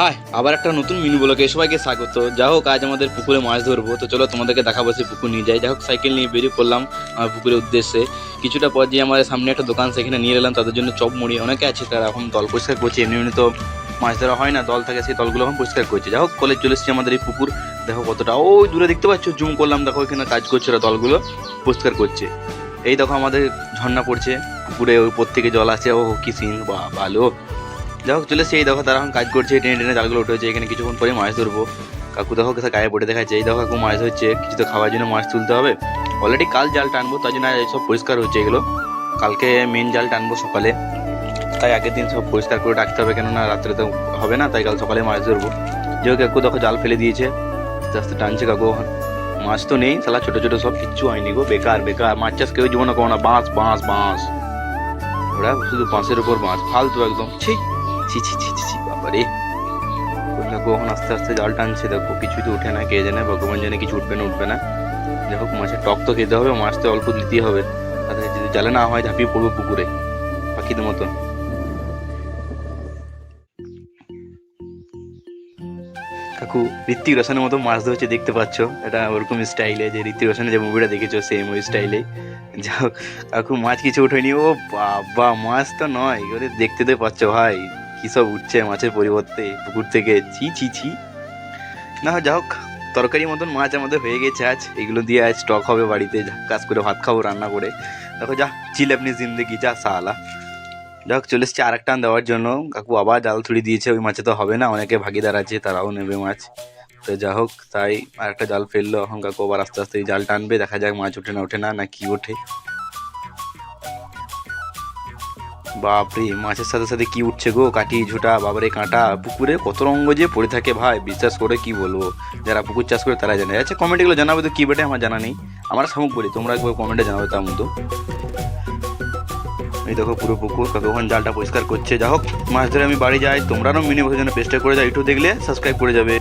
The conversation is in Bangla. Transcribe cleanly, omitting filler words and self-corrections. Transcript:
হাই, আবার একটা নতুন মিনু ব্লগে সবাইকে স্বাগত। যা হোক, আজ আমাদের পুকুরে মাছ ধরবো, তো চলো তোমাদেরকে দেখাবো সেই পুকুর নিয়ে যাই। যা হোক, সাইকেল নিয়ে বেরিয়ে পড়লাম আমার পুকুরের উদ্দেশ্যে। কিছুটা পর যে আমাদের সামনে একটা দোকান, সেখানে নিয়ে এলাম তাদের জন্য চপ মুড়ি। অনেকে আছে তারা এখন দল পরিষ্কার করছে, এমনি এমনি তো মাছ ধরা হয় না, দল থাকে, সেই দলগুলো এখন পরিষ্কার করছে। যা হোক, কলেজ চলে এসেছি আমাদের এই পুকুর। দেখো কতটা ওই দূরে দেখতে পাচ্ছ, জুম করলাম, দেখো এখানে কাজ করছে ওরা, দলগুলো পরিষ্কার করছে। এই দেখো আমাদের ঝর্ণা পড়ছে পুকুরে, ওই উপর থেকে জল আছে। ও কি সিন, বা ভালো। যাই হোক, চলে সেই দেখো তারা এখন কাজ করছে, টেনে টেনে জালগুলো উঠেছে। এখানে কিছুক্ষণ পরে মাছ ধরবো। কাকু দেখো কোথায় গায়ে পড়ে দেখাচ্ছে। এই দেখো কাকু মাছ ধরছে, কিছু তো খাওয়ার জন্য মাছ তুলতে হবে। অলরেডি কাল জাল টানবো, তাই জন্য সব পরিষ্কার হচ্ছে এগুলো। কালকে মেন জাল টানবো সকালে, তাই আগের দিন সব পরিষ্কার করে রাখতে হবে, কেননা রাত্রে তো হবে না, তাই কাল সকালে মাছ ধরবো। যে হোক, কাকু দেখো জাল ফেলে দিয়েছে, আস্তে আস্তে টানছে কাকু। মাছ তো নেই, সালা ছোট ছোট সব, কিচ্ছু হয়নি গো, বেকার বেকার। মাছ চাষ কেউ জীবনে করো না, বাঁশ বাঁশ বাঁশ, ওরা শুধু বাঁশের উপর বাঁশ, ফালতু একদম। ছি ছি ছি ছি ছি, বাবারে। দেখো এখন আস্তে আস্তে জাল টানছে, দেখো কিছুই তো উঠে না, কে জানে, ভগবান জানে কিছু উঠবে না উঠবে না। যাই হোক, মাছের টক তো খেতে হবে, মাছ তো অল্প দিতেই হবে, তাতে যদি জালে না হয় ঝাঁপিয়ে পড়বো পুকুরে পাখিদের মতন। কাকু ঋত্বিক রোশনের মতো মাছ ধরছে, দেখতে পাচ্ছ, এটা ওরকম স্টাইলে, যে ঋত্বিক রোশনের যে মুভিটা দেখেছো সেম ওই স্টাইলে। যা হোক, কাকু মাছ কিছু উঠেনি। ও বাবা, মাছ তো নয়, এগুলো দেখতে তো পাচ্ছ ভাই, কি সব উঠছে মাছের পরিবর্তে পুকুর থেকে, ছি ছি ছি। না, যা হোক, তরকারি মতন মাছ আমাদের হয়ে গেছে আজ। এগুলো দিয়ে আজ স্টক হবে বাড়িতে, কাজ করে ভাত খাবো রান্না করে। দেখো, যা চিল আপনি জিন্দগি, যা সালা। যাই হোক, চলে এসছে আর একটা টান দেওয়ার জন্য। কাকু আবার জাল ছুড়ি দিয়েছে, ওই মাছে তো হবে না, অনেকে ভাগিদার আছে, তারাও নেবে মাছ। তো যা হোক, তাই আর একটা জাল ফেললো। এখন কাকু আবার আস্তে আস্তে জাল টানবে, দেখা যাক মাছ ওঠে না ওঠে না, না কি ওঠে। বাপরে, মাছের সাথে সাথে কি উঠছে গো, কাঠি ঝুটা, বাবারে কাঁটা। পুকুরে কত রঙ্গ যে পড়ে থাকে ভাই, বিশ্বাস করে কি বলবো। যারা পুকুর চাষ করে তারা জানে। আচ্ছা, কমেন্ট এগুলো জানাবে তো, কি বেটে আমার জানা নেই। আমরা শামুক বলি, তোমরা একবার কমেন্টে জানাবে তার মতো। এই দেখো পুরো পুকুর, কতক্ষণ জালটা পরিষ্কার করছে। যা হোক, মাছ ধরে আমি বাড়ি যাই, তোমরাও মিনি ভোজনের পেস্টটা করে যাও, একটু দেখলে সাবস্ক্রাইব করে যাবে।